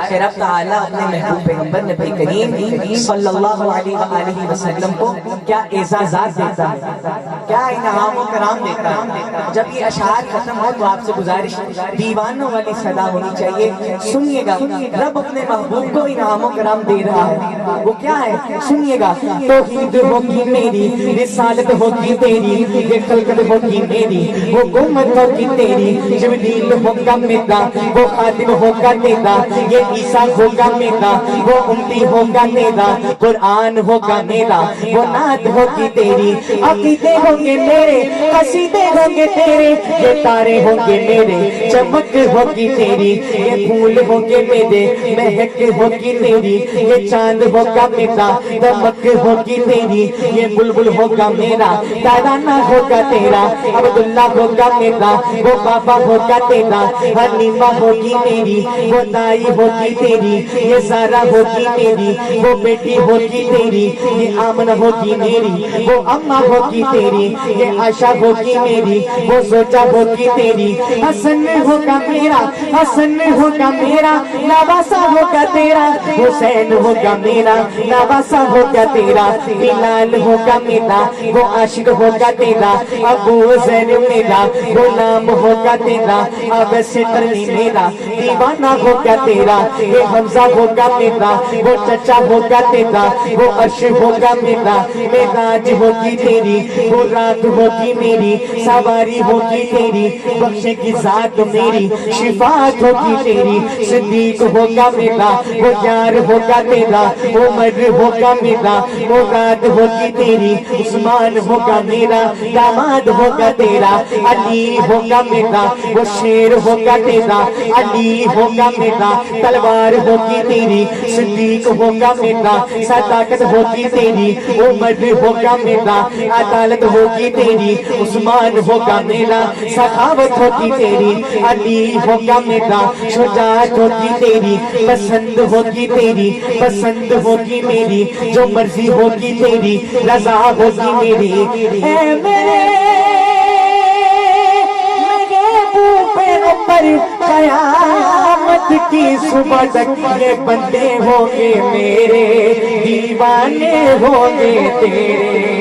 کہ رب تعالیٰ اپنے محبوب پیغمبر نبی کریم صلی اللہ علیہ وآلہ وسلم کو کیا اعزازات دیتا ہے، کیا انعام و کرام دیتا ہے۔ جب یہ اشعار ختم ہو تو آپ سے گزارش دیوانوں والی صدا ہونی چاہیے، سنیے گا رب اپنے محبوب کو انعام و کرام دے رہا ہے، وہ کیا ہے سنیے گا۔ توحید ہوگی میری، رسالت ہوگی تیری، یہ خلقت ہوگی میری، وہ امت ہوگی تیری، جبریل ہوگا میرا، وہ خادم ہوگا تیرا، یہ عیسیٰ ہوگا میرا، وہ امتی ہوگا تیرا، قرآن ہوگا میرا، وہ نعت ہوگی تیری، عقیدے ہوں گے میرے، قصیدے ہوں گے تیرے، یہ تارے ہوں گے میرے، چمک ہوگی تیری، یہ پھول ہوں گے میرے، مہک ہوگی تیری، یہ چاند ہوگا میرا، دمک ہوگی تیری، یہ بلبل ہوگا میرا، ترانہ ہوگا تیرا، عبداللہ ہوگا میرا، وہ بابا ہوگا تیرا، حلیمہ ہوگی میری، وہ دائی ہوگی تیری، یہ زارا ہوگی میری، وہ بیٹی ہوگی تیری، یہ آمنہ ہوگی میری، وہ اماں ہوگی تیری، یہ عائشہ ہوگی میری، وہ زوجہ ہوگی تیری، حسن ہوگا میرا، حسن ہوگا میرا، نواسہ ہوگا تیرا، حسین ہوگا میرا، نواسہ ہوگا تیرا، بلال ہوگا میرا، وہ عاشق ہوگا تیرا، ابو ذر میرا، غلام ہوگا تیرا، عباس ترنی میرا، دیوانہ ہوگا تیرا، یہ حمزہ ہوگا میرا، وہ چچا ہوگا تیرا، وہ عرش ہوگا میرا، معراج ہوگی تیری، وہ رات ہوگی میری، سواری ہوگی تیری، بخشے کی ذات میری، شفاعت ہوگی تیری، صدیق ہوگا میرا، وہ یار ہوگا تیرا، عمر ہوگا میرا، مراد ہوگی تیری، عثمان ہوگا میرا، داماد ہوگا تیرا، علی ہوگا میرا، وہ شیر ہوگا تیرا، علی ہوگا میرا، تلوار ہوگی تیری، صدیق ہوگا میرا، صداقت ہوگی تیری، عمر ہوگا میرا، عدالت ہوگی تیری، عثمان ہوگا میرا، سخاوت ہوگی تیری، علی ہوگا میرا، شجاعت ہوگی تیری، پسند ہوگی تیری، پسند ہوگی میری، جو مرضی ہوگی تیری، رضا ہوگی میری، اے میرے پیغمبر قیامت کی صبح تک یہ بندے ہوں گے میرے، دیوانے ہوں گے تیرے۔